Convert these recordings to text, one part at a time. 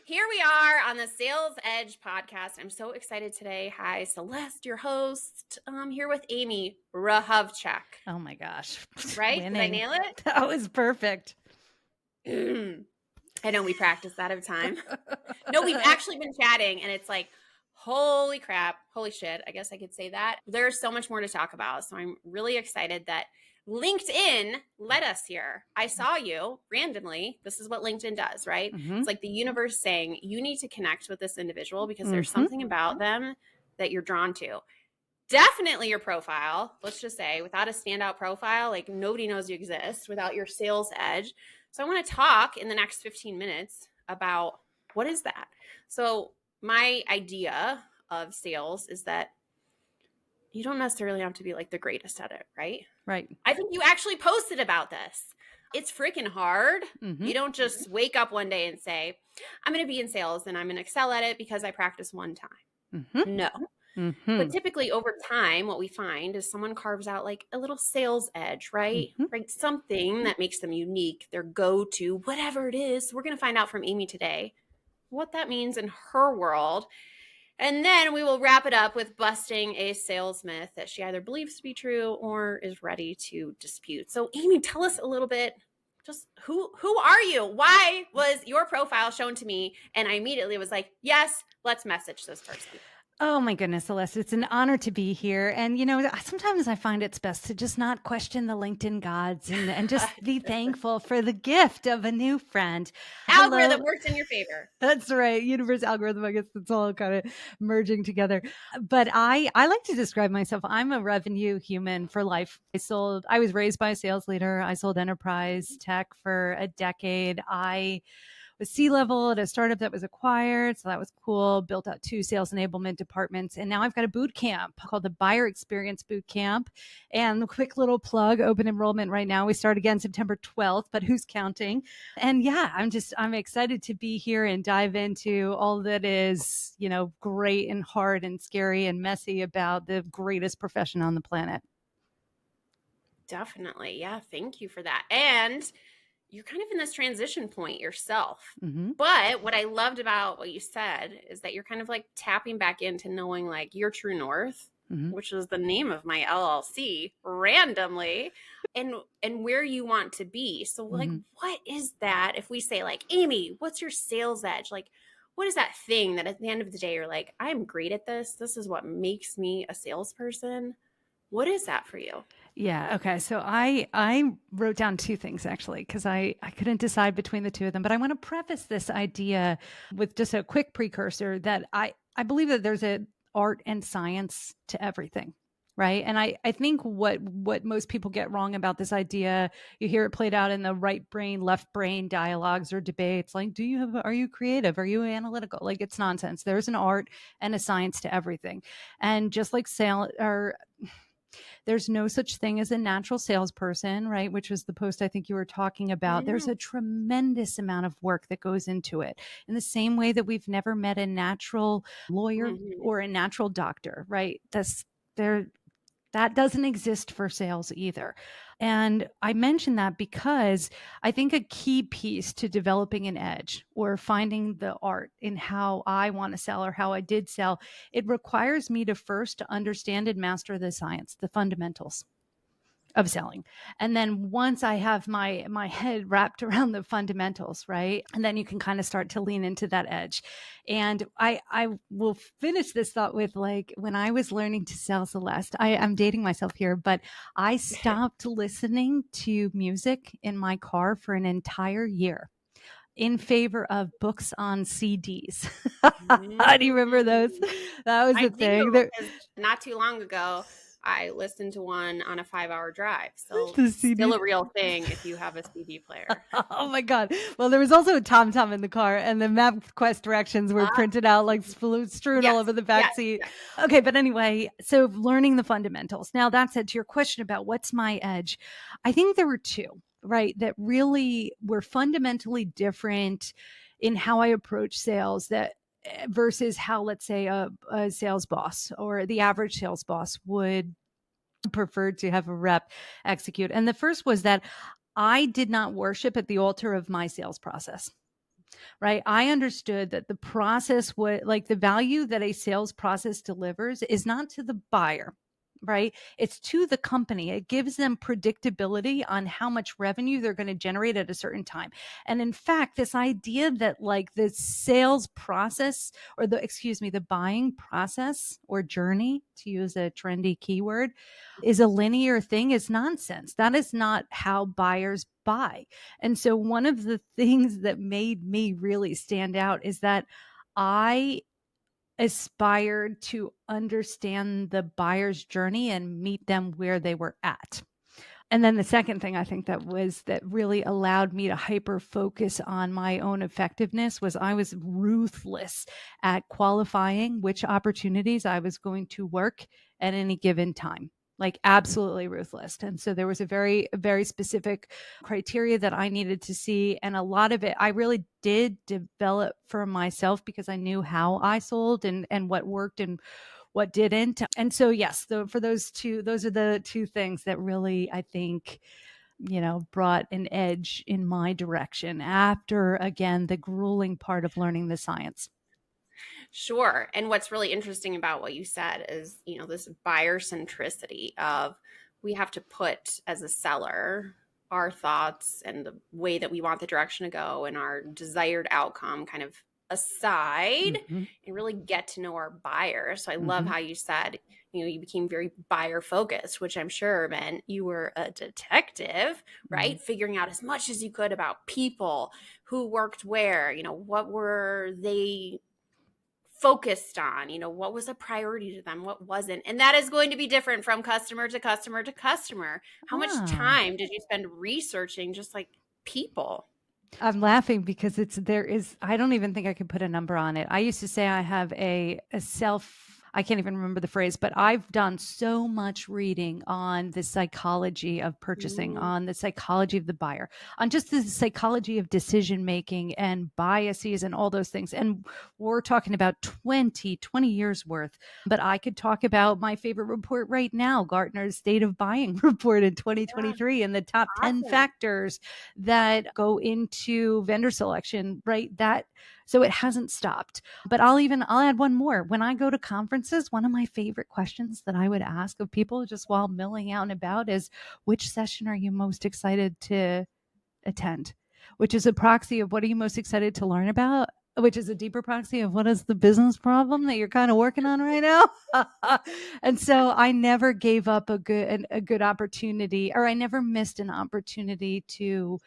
Here we are on the Sales Edge podcast. I'm so excited today. Hi, Celeste, your host. I'm here with Amy Hrehovcik. Oh my gosh. Right? Winning. Did I nail it? That was perfect. I know we practiced that of time. No, we've actually been chatting and it's like, holy crap, holy shit. I guess I could say that. There's so much more to talk about. So I'm really excited that LinkedIn led us here. I saw you randomly. This is what LinkedIn does, right? Mm-hmm. It's like the universe saying you need to connect with this individual because there's something about them that you're drawn to. Definitely your profile. Let's just say without a standout profile, like nobody knows you exist without your sales edge. So I want to talk in the next 15 minutes about what is that? So my idea of sales is that you don't necessarily have to be like the greatest at it, right? Right. I think you actually posted about this. It's freaking hard. Mm-hmm. You don't just wake up one day and say, I'm going to be in sales and I'm going to excel at it because I practiced one time. Mm-hmm. No. Mm-hmm. But typically over time, what we find is someone carves out like a little sales edge, right? Mm-hmm. Right. Something that makes them unique, their go-to, whatever it is. We're going to find out from Amy today what that means in her world. And then we will wrap it up with busting a sales myth that she either believes to be true or is ready to dispute. So Amy, tell us a little bit, just who are you? Why was your profile shown to me? And I immediately was like, yes, let's message this person. Oh my goodness, Celeste, it's an honor to be here. And, sometimes I find it's best to just not question the LinkedIn gods and just be thankful for the gift of a new friend. Algorithm works in your favor. That's right. Universe algorithm. I guess it's all kind of merging together. But I like to describe myself. I'm a revenue human for life. I was raised by a sales leader. I sold enterprise tech for a decade. I was C-level at a startup that was acquired. So that was cool. Built out 2 sales enablement departments. And now I've got a boot camp called the Buyer Experience Boot Camp. And the quick little plug, open enrollment right now. We start again September 12th, but who's counting? And yeah, I'm excited to be here and dive into all that is, great and hard and scary and messy about the greatest profession on the planet. Definitely. Yeah. Thank you for that. And you're kind of in this transition point yourself. Mm-hmm. But what I loved about what you said is that you're kind of like tapping back into knowing like your true north, Mm-hmm. which is the name of my LLC randomly, and where you want to be. So like, what is that? If we say like, Amy, what's your sales edge? Like, what is that thing that at the end of the day, you're like, I'm great at this. This is what makes me a salesperson. What is that for you? Yeah. Okay. So I wrote down 2 things actually, because I couldn't decide between the 2 of them. But I want to preface this idea with just a quick precursor that I believe that there's an art and science to everything. Right. And I think what most people get wrong about this idea, you hear it played out in the right brain, left brain dialogues or debates like, are you creative? Are you analytical? Like, it's nonsense. There's an art and a science to everything. And just like there's no such thing as a natural salesperson, right? Which was the post I think you were talking about. Mm-hmm. There's a tremendous amount of work that goes into it. In the same way that we've never met a natural lawyer or a natural doctor, right? That doesn't exist for sales either. And I mention that because I think a key piece to developing an edge or finding the art in how I want to sell or how I did sell, it requires me to first understand and master the science, the fundamentals of selling. And then once I have my head wrapped around the fundamentals, right? And then you can kind of start to lean into that edge. And I will finish this thought with like, when I was learning to sell, Celeste, I'm dating myself here, but I stopped listening to music in my car for an entire year in favor of books on CDs. Do you remember those? That was the thing. Not too long ago, I listened to one on a 5-hour drive. So The CD. still a real thing if you have a CD player. Oh my God. Well, there was also a TomTom in the car and the MapQuest directions were printed out like strewn all over the back seat. Yes. Okay. But anyway, so learning the fundamentals. Now that said, to your question about what's my edge, I think there were 2, right, that really were fundamentally different in how I approach sales versus how, let's say, a sales boss or the average sales boss would prefer to have a rep execute. And the first was that I did not worship at the altar of my sales process. right? I understood that the process would, like, the value that a sales process delivers is not to the buyer, right? It's to the company. It gives them predictability on how much revenue they're going to generate at a certain time. And in fact, this idea that like the sales process or the buying process or journey, to use a trendy keyword, is a linear thing is nonsense. That is not how buyers buy. And so one of the things that made me really stand out is that I aspired to understand the buyer's journey and meet them where they were at. And then the second thing I think that really allowed me to hyper focus on my own effectiveness was I was ruthless at qualifying which opportunities I was going to work at any given time. Like absolutely ruthless. And so there was a very specific criteria that I needed to see. And a lot of it I really did develop for myself because I knew how I sold and what worked and what didn't. And so, yes, for those are the two things that really, I think, brought an edge in my direction after, again, the grueling part of learning the science. Sure. And what's really interesting about what you said is, this buyer centricity of we have to put as a seller our thoughts and the way that we want the direction to go and our desired outcome kind of aside and really get to know our buyer. So I love how you said, you became very buyer focused, which I'm sure meant you were a detective, right? Figuring out as much as you could about people, who worked where, what were they focused on, what was a priority to them, what wasn't. And that is going to be different from customer to customer to customer. How much time did you spend researching just like people? I'm laughing because I don't even think I could put a number on it. I used to say I have I can't even remember the phrase, but I've done so much reading on the psychology of purchasing, on the psychology of the buyer, on just the psychology of decision making and biases and all those things. And we're talking about 20 years worth. But I could talk about my favorite report right now, Gartner's State of Buying report in 2023, and the top 10 factors that go into vendor selection, right? So it hasn't stopped. But I'll add one more. When I go to conferences, one of my favorite questions that I would ask of people just while milling out and about is, which session are you most excited to attend? Which is a proxy of what are you most excited to learn about? Which is a deeper proxy of what is the business problem that you're kind of working on right now. And so I never gave up a good opportunity, or I never missed an opportunity to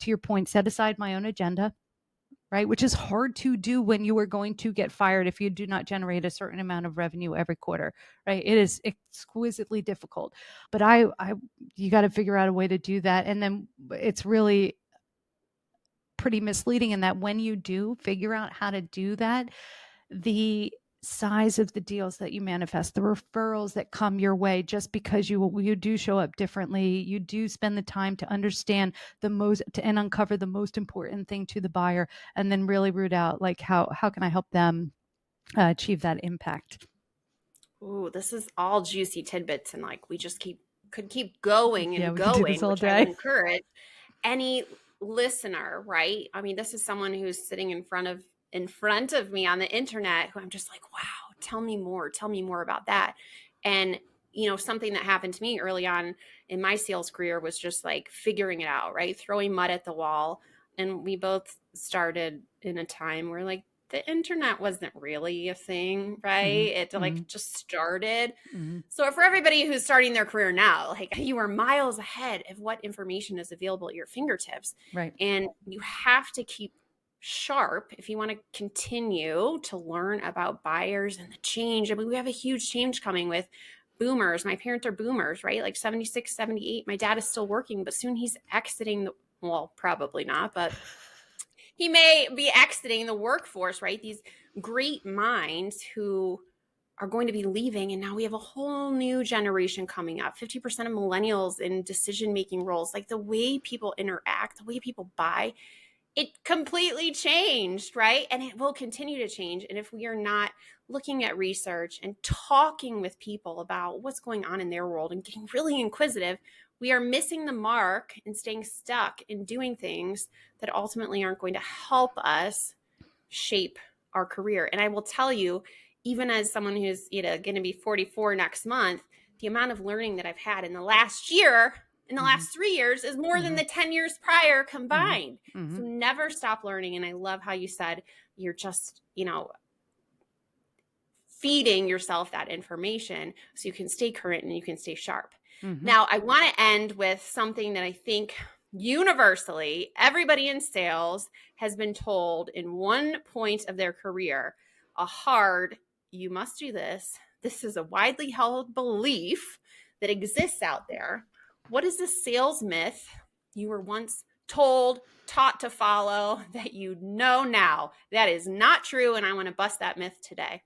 your point, set aside my own agenda, right? Which is hard to do when you are going to get fired if you do not generate a certain amount of revenue every quarter, right? It is exquisitely difficult, but you got to figure out a way to do that. And then it's really pretty misleading in that when you do figure out how to do that, the size of the deals that you manifest, the referrals that come your way, just because you do show up differently, you do spend the time to understand and uncover the most important thing to the buyer, and then really root out like how can I help them achieve that impact. Ooh, this is all juicy tidbits, and like we just could keep going Yeah, and we could do going, this all which I would day. encourage any listener, right? I mean, this is someone who's sitting in front of me on the internet who I'm just like, wow, tell me more about that. And something that happened to me early on in my sales career was just like figuring it out, right? Throwing mud at the wall. And we both started in a time where like the internet wasn't really a thing, right? It like just started. So for everybody who's starting their career now, like you are miles ahead of what information is available at your fingertips. Right. And you have to keep sharp if you want to continue to learn about buyers and the change. I mean, we have a huge change coming with boomers. My parents are boomers, right? Like 76, 78. My dad is still working, but soon he's exiting well, probably not, but he may be exiting the workforce, right? These great minds who are going to be leaving. And now we have a whole new generation coming up, 50% of millennials in decision-making roles. Like the way people interact, the way people buy, it completely changed, right? And it will continue to change. And if we are not looking at research and talking with people about what's going on in their world and getting really inquisitive, we are missing the mark and staying stuck in doing things that ultimately aren't going to help us shape our career. And I will tell you, even as someone who's going to be 44 next month, the amount of learning that I've had in the last year, in the last 3 years, is more than the 10 years prior combined. So never stop learning. And I love how you said you're just, feeding yourself that information so you can stay current and you can stay sharp. Now, I want to end with something that I think universally everybody in sales has been told in one point of their career, you must do this. This is a widely held belief that exists out there. What is the sales myth you were once told, taught to follow that you know now that is not true? And I want to bust that myth today.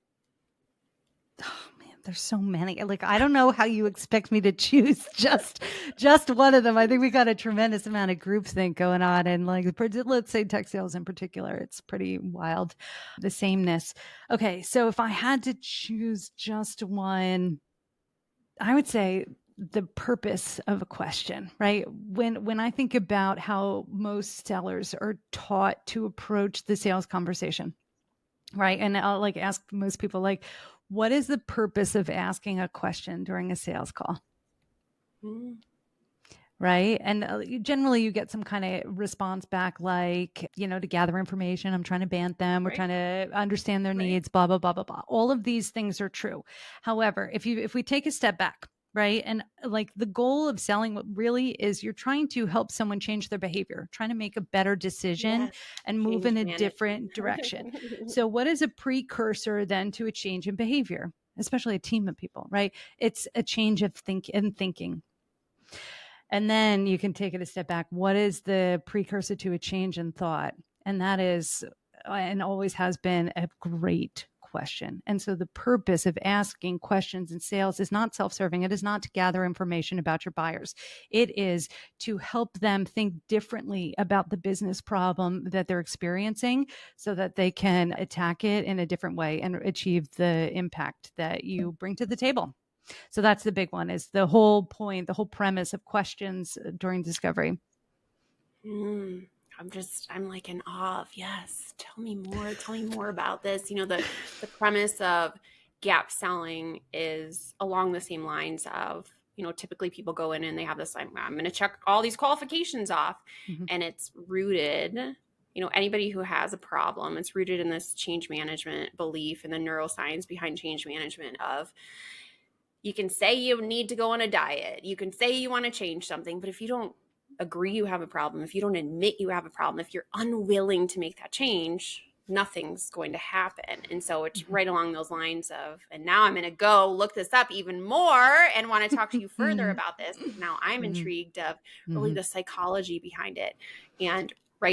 Oh man, there's so many. Like, I don't know how you expect me to choose just one of them. I think we got a tremendous amount of groupthink going on, and like, let's say tech sales in particular, it's pretty wild, the sameness. Okay, so if I had to choose just one, I would say the purpose of a question, right? When I think about how most sellers are taught to approach the sales conversation, right? And I'll like ask most people, like, what is the purpose of asking a question during a sales call? Right. And generally you get some kind of response back, like, to gather information. I'm trying to band them. We're trying to understand their needs, blah, blah, blah, blah, blah. All of these things are true. However, if we take a step back, right. And like the goal of selling what really is you're trying to help someone change their behavior, trying to make a better decision and move in a different direction. So what is a precursor then to a change in behavior, especially a team of people, right? It's a change of thinking. And then you can take it a step back. What is the precursor to a change in thought? And that is, and always has been, a great question. And so the purpose of asking questions in sales is not self-serving. It is not to gather information about your buyers. It is to help them think differently about the business problem that they're experiencing so that they can attack it in a different way and achieve the impact that you bring to the table. So that's the big one, is the whole point, the whole premise of questions during discovery. I'm like in awe of, yes, tell me more about this. The premise of gap selling is along the same lines of, typically people go in and they have this, I'm going to check all these qualifications off, and it's rooted, anybody who has a problem, it's rooted in this change management belief and the neuroscience behind change management of, you can say you need to go on a diet, you can say you want to change something, but if you don't agree you have a problem, if you don't admit you have a problem, if you're unwilling to make that change, nothing's going to happen. And so it's right along those lines of, and now I'm going to go look this up even more and want to talk to you further about this. Now I'm intrigued of really the psychology behind it, and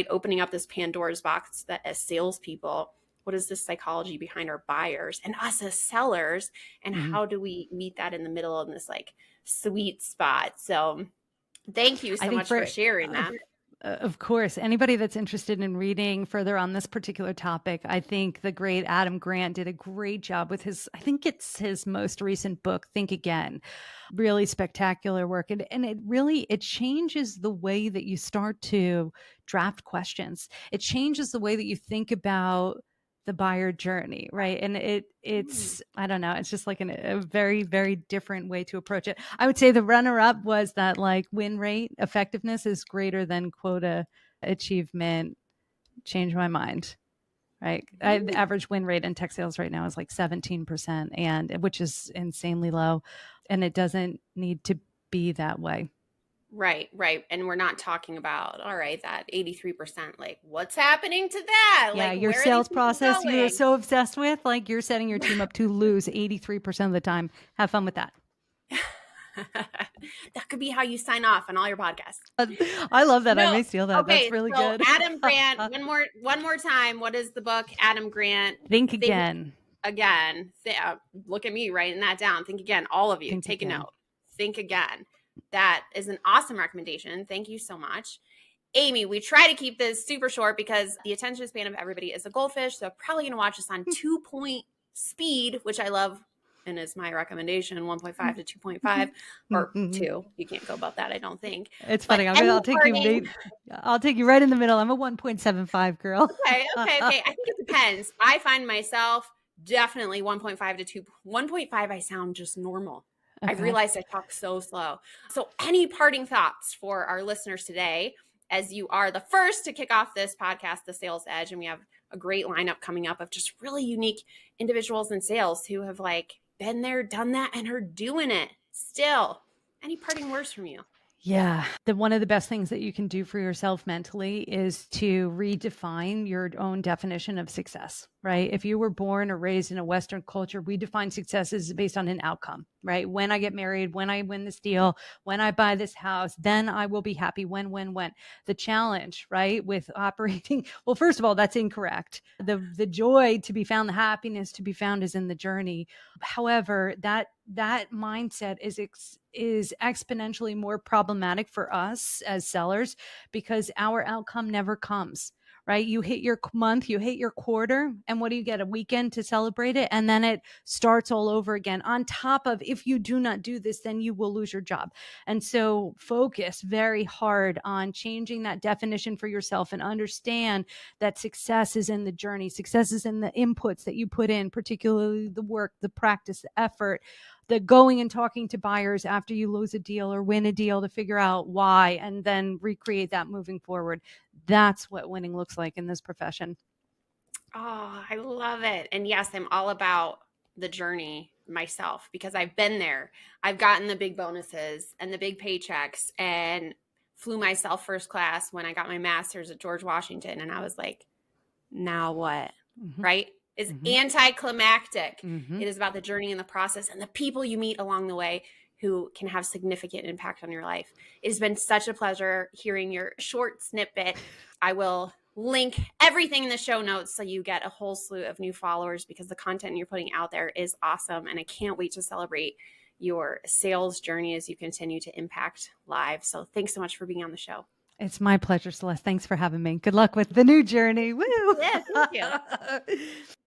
opening up this Pandora's box that as salespeople, what is the psychology behind our buyers and us as sellers, and how do we meet that in the middle in this like sweet spot? So thank you so much for sharing that. Of course, anybody that's interested in reading further on this particular topic, I think the great Adam Grant did a great job with I think it's his most recent book, Think Again. Really spectacular work. And it changes the way that you start to draft questions. It changes the way that you think about the buyer journey, right? And it's I don't know, it's just like a very, very different way to approach it. I would say the runner-up was that like win rate effectiveness is greater than quota achievement. Change my mind, right? The average win rate in tech sales right now is like 17%, and which is insanely low, and it doesn't need to be that way. Right. And we're not talking about, all right, that 83%, like what's happening to that? Yeah, like your where sales process going? you're so obsessed with, like you're setting your team up to lose 83% of the time. Have fun with that. That could be how you sign off on all your podcasts. I love that. I may steal that. Okay, that's really so good. Adam Grant, one more time. What is the book? Adam Grant. Think Again. Look at me writing that down. Think Again. All of you, take a note. Think Again. That is an awesome recommendation. Thank you so much. Amy, we try to keep this super short because the attention span of everybody is a goldfish. So I'm probably going to watch this on 2-point speed, which I love and is my recommendation, 1.5 to 2.5 or 2. You can't go above that, I don't think. It's But funny. any I'll take parting, I'll take you right in the middle. I'm a 1.75 girl. okay. I think it depends. I find myself definitely 1.5 to 2. 1.5, I sound just normal. I've Okay. realized I talk so slow. So any parting thoughts for our listeners today, as you are the first to kick off this podcast, The Sales Edge, and we have a great lineup coming up of just really unique individuals in sales who have like been there, done that, and are doing it still. Any parting words from you? Yeah. One of the best things that you can do for yourself mentally is to redefine your own definition of success, right? If you were born or raised in a Western culture, we define success as based on an outcome, right? When I get married, when I win this deal, when I buy this house, then I will be happy. When. The challenge, right? With operating, well, first of all, that's incorrect. The joy to be found, the happiness to be found is in the journey. However, that mindset is exponentially more problematic for us as sellers because our outcome never comes, right? You hit your month, you hit your quarter, and what do you get? A weekend to celebrate it, and then it starts all over again. On top of, if you do not do this, then you will lose your job. And so focus very hard on changing that definition for yourself and understand that success is in the journey. Success is in the inputs that you put in, particularly the work, the practice, the effort, the going and talking to buyers after you lose a deal or win a deal to figure out why and then recreate that moving forward. That's what winning looks like in this profession. Oh, I love it. And yes, I'm all about the journey myself because I've been there. I've gotten the big bonuses and the big paychecks and flew myself first class when I got my master's at George Washington. And I was like, now what? Mm-hmm. Right? It's Mm-hmm. anticlimactic. Mm-hmm. It is about the journey and the process and the people you meet along the way who can have significant impact on your life. It has been such a pleasure hearing your short snippet. I will link everything in the show notes so you get a whole slew of new followers because the content you're putting out there is awesome. And I can't wait to celebrate your sales journey as you continue to impact lives. So thanks so much for being on the show. It's my pleasure, Celeste. Thanks for having me. Good luck with the new journey. Woo! Yeah, thank you.